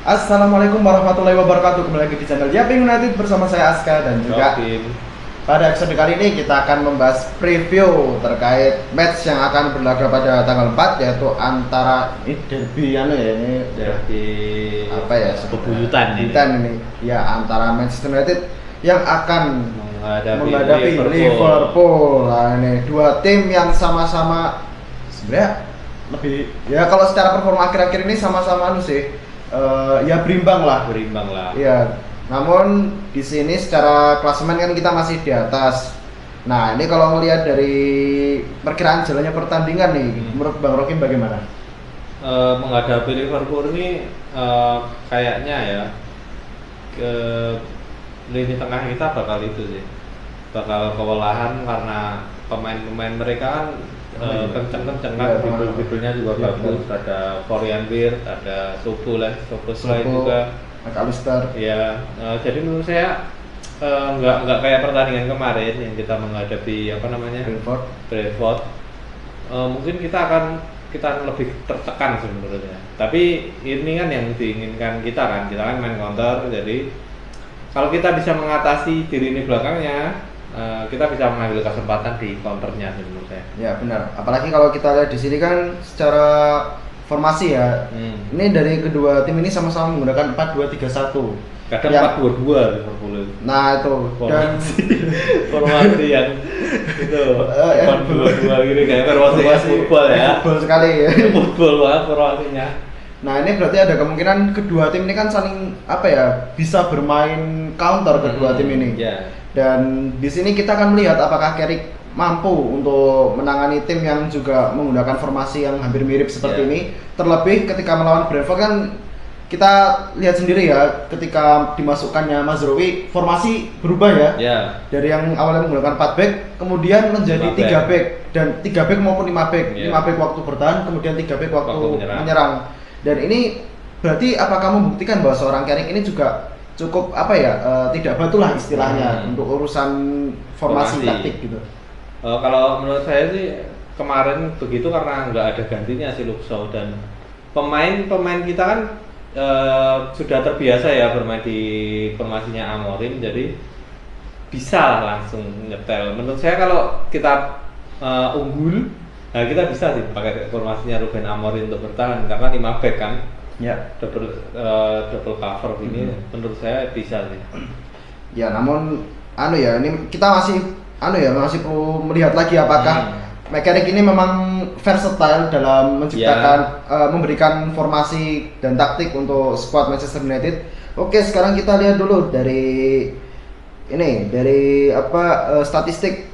Assalamualaikum warahmatullahi wabarakatuh. Kembali lagi di channel Yaping United bersama saya Aska dan juga pada episode kali ini kita akan membahas preview terkait match yang akan berlaga pada tanggal 4, yaitu antara derby ini derby apa ya, bebuyutan ini ya, antara Manchester United yang akan menghadapi Liverpool. Nah, ini dua tim yang sama-sama sebenarnya lebih ya, kalau secara performa akhir-akhir ini sama-sama ya berimbang lah. Iya. Namun di sini secara klasemen kan kita masih di atas. Nah, ini kalau melihat dari perkiraan jalannya pertandingan nih, menurut Bang Rokim bagaimana? Menghadapi Liverpool ini kayaknya ya ke lini tengah kita bakal bakal kewalahan karena pemain-pemain mereka kan kenceng-kenceng kan, dribble-dribblenya juga bagus. Ada Florian Wirtz, ada Szoboszlai juga, McAllister. Ya, jadi menurut saya nggak kayak pertandingan kemarin yang kita menghadapi Brentford. Mungkin kita akan lebih tertekan sih menurutnya. Tapi ini kan yang diinginkan kita kan main counter. Jadi kalau kita bisa mengatasi di lini belakangnya, kita bisa mengambil kesempatan di counternya sih menurut saya. Ya benar. Apalagi kalau kita lihat di sini kan secara formasi ya. Ini dari kedua tim ini sama-sama menggunakan 4-2-3-1. Kadang 4-2-2 Liverpool. Nah, itu formasi yang itu 4-2-2 gini kayak formasi football ya. Football sekali ya. Football banget formasinya. Nah, ini berarti ada kemungkinan kedua tim ini kan saling bisa bermain counter kedua tim ini. Yeah. Dan di sini kita akan melihat apakah Carrick mampu untuk menangani tim yang juga menggunakan formasi yang hampir mirip seperti ini. Terlebih ketika melawan Brentford kan kita lihat sendiri ya, ketika dimasukkannya Mazraoui formasi berubah ya. Dari yang awalnya menggunakan 4 back kemudian menjadi 3 back, dan 3 back maupun 5 back. 5 back waktu bertahan, kemudian 3 back waktu menyerang. Dan ini berarti apakah membuktikan bahwa seorang Carrick ini juga cukup tidak batu lah istilahnya untuk urusan formasi taktik gitu. Kalau menurut saya sih kemarin begitu karena nggak ada gantinya si Luke Shaw, dan pemain kita kan sudah terbiasa ya bermain di formasinya Amorim, jadi bisa lah langsung nyetel. Menurut saya kalau kita unggul, nah kita bisa sih pakai formasinya Ruben Amorim untuk bertahan karena 5 back kan. Ya, double cover ini menurut saya bisa sih. Ya, namun ini kita masih perlu melihat lagi apakah Carrick ini memang versatile dalam menciptakan memberikan formasi dan taktik untuk skuad Manchester United. Oke, sekarang kita lihat dulu dari statistik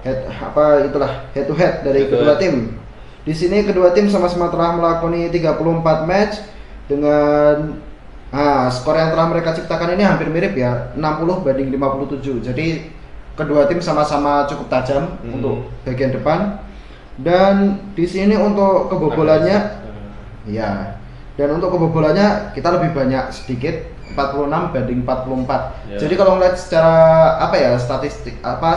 head to head dari kedua tim. Di sini kedua tim sama-sama telah melakoni 34 match dengan skor yang telah mereka ciptakan ini hampir mirip ya, 60-57. Jadi kedua tim sama-sama cukup tajam untuk bagian depan. Dan di sini untuk kebobolannya kebobolannya kita lebih banyak sedikit, 46 banding 44. Jadi kalau ngeliat secara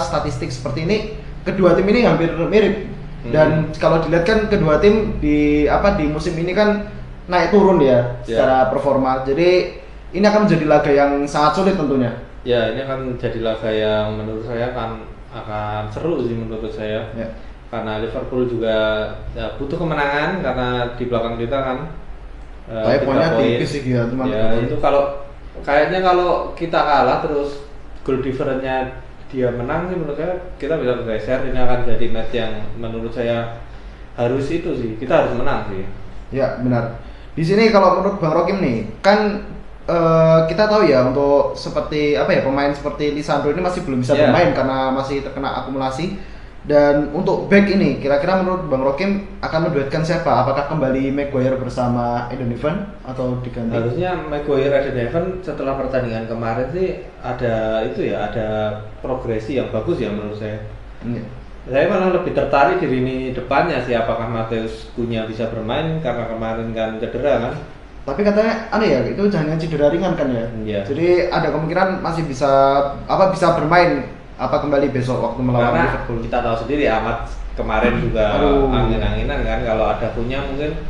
statistik seperti ini, kedua tim ini hampir mirip. Dan kalau dilihat kan kedua tim di musim ini kan naik turun ya secara performa. Jadi ini akan menjadi laga yang sangat sulit tentunya. Ya, ini akan jadi laga yang menurut saya akan seru sih menurut saya. Karena Liverpool juga butuh kemenangan karena di belakang kita kan. Tapi poinnya tipis sih ya, teman. Ya, itu kalau kita kalah terus goal difference-nya dia menang sih, menurut saya kita bisa bergeser. Ini akan jadi match yang menurut saya kita harus menang sih. Ya, benar. Di sini kalau menurut Bang Rokim nih, kan kita tahu ya untuk pemain seperti Lisandro ini masih belum bisa bermain karena masih terkena akumulasi. Dan untuk back ini kira-kira menurut Bang Rokim akan menduetkan siapa? Apakah kembali Maguire bersama Edeneven atau diganti? Harusnya Maguire Edeneven setelah pertandingan kemarin sih ada progresi yang bagus ya menurut saya. Saya malah lebih tertarik di lini depannya sih, apakah Matheus Cunha bisa bermain karena kemarin kan cedera kan. Tapi katanya itu jangan cedera ringan kan ya. Jadi ada kemungkinan masih bisa bermain kembali besok waktu melawan Liverpool. Kita tahu sendiri Ahmad kemarin juga angin-anginan kan, kalau ada punya mungkin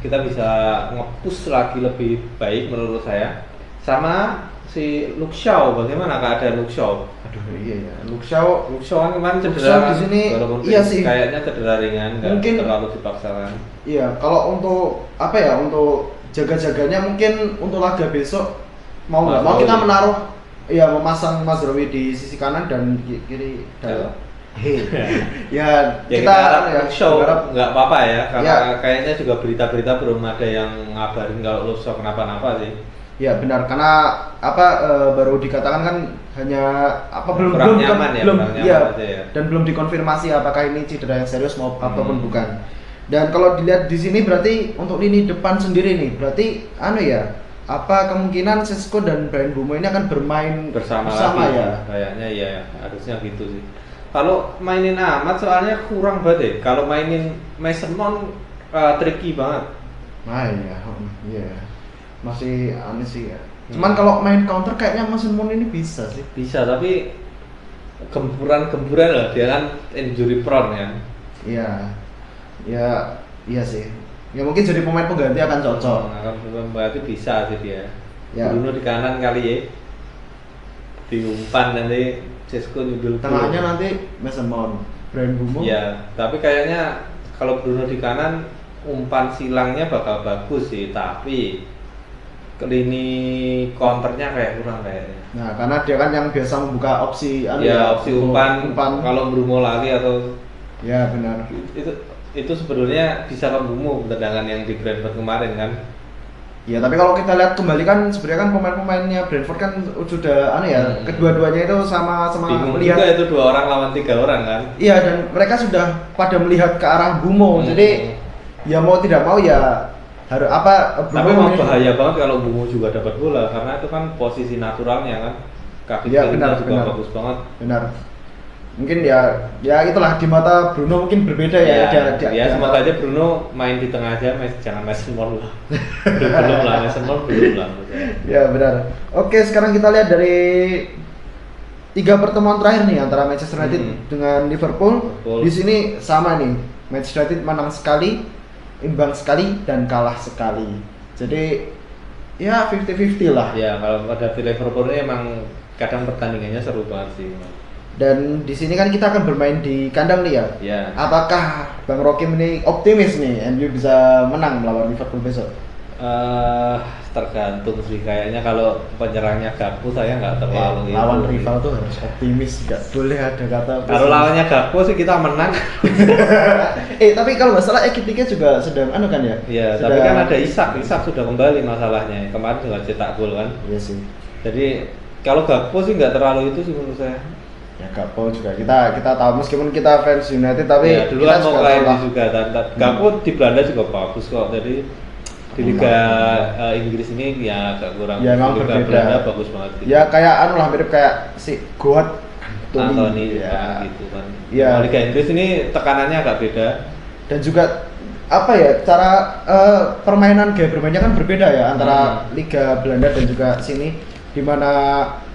kita bisa nge-push lagi lebih baik menurut saya. Sama si Luke Shaw, bagaimana keadaan Luke Shaw? Aduh iya ya, Luke Shaw kan kemarin Luke cedera Shaw kan? di sini Iya sih. Kayaknya cedera ringan, nggak mungkin terlalu dipaksakan. Iya, kalau untuk apa ya, untuk jaga-jaganya mungkin untuk laga besok mau nggak mau kita menaruh, ya memasang Mazraoui di sisi kanan dan kiri dan ya kita ya show nggak apa-apa ya, karena kayaknya juga berita-berita belum ada yang ngabarin kalau Luke Shaw kenapa-napa sih. Ya benar, karena baru dikatakan kan hanya belum nyaman ya, ya, dan belum dikonfirmasi apakah ini cedera yang serius ataupun bukan. Dan kalau dilihat di sini berarti untuk lini depan sendiri nih, berarti kemungkinan Šeško dan Bryan Mbeumo ini akan bermain bersama ya? Kayaknya ya, harusnya gitu sih. Kalau mainin amat soalnya kurang banget ya. Kalau mainin Mason Mount tricky banget. Nah iya. Masih aneh sih ya. Cuman kalau main counter kayaknya Mason Mount ini bisa sih. Bisa, tapi gemburan lah, dia kan injury prone kan. Iya sih. Ya mungkin jadi pemain pengganti akan cocok. Berarti bisa sih dia. Ya. Bruno di kanan kali ya. Diumpan nanti Šeško nyundul. Tengahnya nanti Mason Mount, Bryan Mbeumo. Iya, tapi kayaknya kalau Bruno di kanan umpan silangnya bakal bagus sih, tapi ke lini counternya kayak kurang kayaknya. Nah, karena dia kan yang biasa membuka opsi opsi umpan kalau Mbeumo lari atau ya benar. Itu sebenarnya bisa ke Mbeumo tendangan yang di Brentford kemarin kan. Ya, tapi kalau kita lihat kembali kan sebenarnya kan pemain-pemainnya Brentford kan sudah kedua-duanya itu sama-sama melihat juga itu 2 orang lawan 3 orang kan. Iya, dan mereka sudah pada melihat ke arah Mbeumo. Jadi ya mau tidak mau ya harus tapi memang bahaya banget kalau Mbeumo juga dapat bola, karena itu kan posisi naturalnya kan. Kaki kirinya juga bagus banget. Benar. Mungkin ya itulah di mata Bruno mungkin berbeda ya. Semoga aja Bruno main di tengah aja, jangan Mason Mount lah. belum lah Mason Mount belum lah. Ya benar. Oke, sekarang kita lihat dari 3 pertemuan terakhir nih antara Manchester United dengan Liverpool. Di sini sama nih, Manchester United menang sekali, imbang sekali, dan kalah sekali. Jadi ya 50-50 lah. Ya, kalau pada Liverpool ini emang kadang pertandingannya seru banget sih. Dan di sini kan kita akan bermain di kandang nih ya. Yeah. Apakah Bang Rokim ini optimis nih MU bisa menang melawan Liverpool besok? Tergantung sih, kayaknya kalau penyerangnya Gakpo saya nggak terlalu lawan rival tuh harus optimis, nggak boleh ada kata kalau lawannya Gakpo sih kita menang. Tapi kalau nggak salah Ekitike juga sedang kan ya? Iya, tapi kan ada Isak sudah kembali masalahnya, kemarin juga cetak gol kan. Iya sih. Jadi kalau Gakpo sih nggak terlalu itu sih menurut saya. Ya Gakpo juga kita tahu, meskipun kita fans United tapi ya, dulu kita kan mau klaim juga dan Gakpo di Belanda juga bagus kok. Jadi di Liga Inggris ini ya agak kurang. Ya memang Liga berbeda. Belanda bagus banget gitu. Ya kayak mirip kayak si Goat Anthony ya. Gitu kan. Ya. Liga Inggris ini tekanannya agak beda. Dan juga cara permainan gaya bermainnya kan berbeda ya antara Liga Belanda dan juga sini, dimana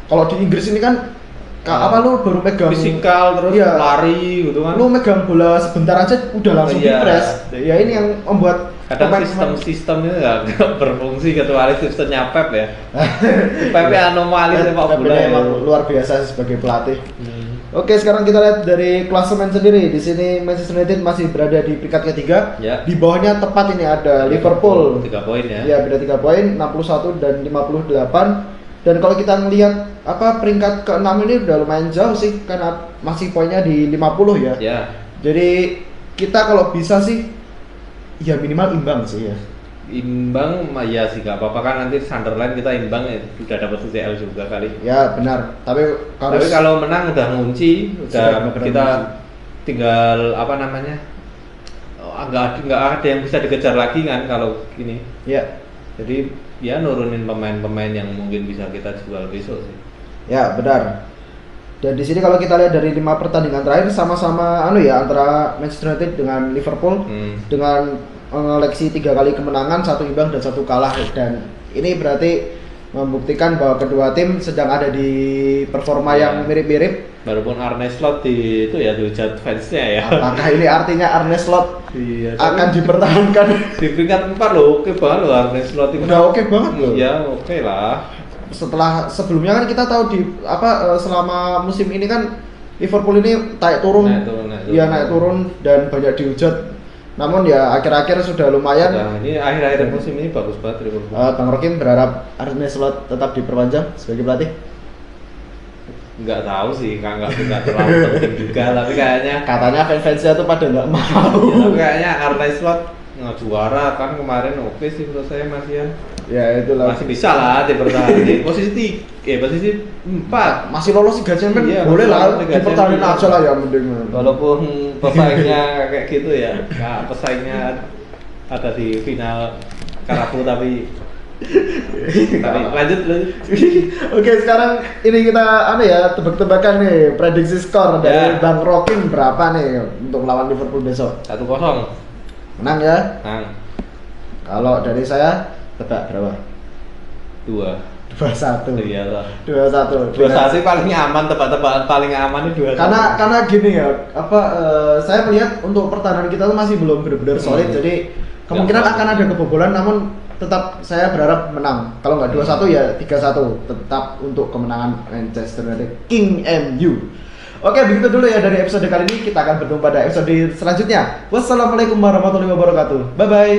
kalau di Inggris ini kan lu baru megang fisikal terus lari gitu kan, lu megang bola sebentar aja udah langsung dipres. Ya ini yang membuat kadang sistemnya nggak berfungsi kecuali sistemnya Pep ya. Pep anomali sepak bola emang luar biasa sebagai pelatih. Oke, sekarang kita lihat dari klasemen sendiri. Di sini Manchester United masih berada di peringkat ketiga. Ya. Di bawahnya tepat ini ada Liverpool 3 poin ya. Ya, beda 3 poin, 61 dan 58. Dan kalau kita ngelihat peringkat ke-6 ini udah lumayan jauh sih, karena masih poinnya di 50 ya. Ya. Jadi kita kalau bisa sih ya minimal imbang sih ya. Imbang ya sih, nggak apa-apa kan, nanti Sunderland kita imbang ya, udah dapat UCL juga kali. Ya benar, tapi kalau menang udah ngunci, kita tinggal nggak ada yang bisa dikejar lagi kan kalau gini. Ya. Jadi ya nurunin pemain-pemain yang mungkin bisa kita jual besok sih. Ya benar. Dan di sini kalau kita lihat dari 5 pertandingan terakhir sama-sama antara Manchester United dengan Liverpool dengan mengeleksi 3 kali kemenangan, 1 imbang dan 1 kalah. Dan ini berarti membuktikan bahwa kedua tim sedang ada di performa yang mirip-mirip. Walaupun Arne Slot di itu ya dihujat fansnya ya. Apakah ini artinya Arne Slot Iya, akan dipertahankan? di peringkat 4 loh, oke banget loh Arne Slot itu. Udah oke banget loh. Iya, oke lah. Setelah sebelumnya kan kita tahu di selama musim ini kan Liverpool ini naik turun. Iya, naik turun dan banyak dihujat. Namun ya akhir-akhir sudah lumayan. Nah, ini akhir-akhir musim ini bagus banget Liverpool. Bang Rokim berharap Arne Slot tetap diperpanjang sebagai pelatih. Nggak tahu sih, nggak terlalu penting juga, tapi kayaknya Katanya fans-fansnya tuh pada nggak mau. ya, tapi kayaknya Arne Slot nggak juara kan kemarin, oke sih menurut saya masih Ya itulah. masih bisa lah dipertahankan di posisi 4. Masih lolos Liga Champions, Iya, boleh lah Liga dipertahankan Champions. aja lah ya mending. Walaupun pesaingnya kayak gitu ya, nah, pesaingnya ada di final Karapu tapi lanjut. Oke, sekarang ini kita tebak-tebakan nih prediksi skor dari Bang Rokim berapa nih untuk melawan Liverpool besok. 1-0 Menang ya? Menang. Kalau dari saya tebak berapa? 2-1 2-1. iyalah. 2-1. 2-1 paling aman, tebak-tebakan paling aman itu 2-1. Karena gini ya, saya melihat untuk pertahanan kita tuh masih belum benar-benar solid, jadi kemungkinan akan ada kebobolan, namun tetap saya berharap menang. Kalau nggak 2-1 ya 3-1, tetap untuk kemenangan Manchester United King MU. Oke, begitu dulu ya dari episode kali ini. Kita akan bertemu pada episode selanjutnya. Wassalamualaikum warahmatullahi wabarakatuh. Bye bye.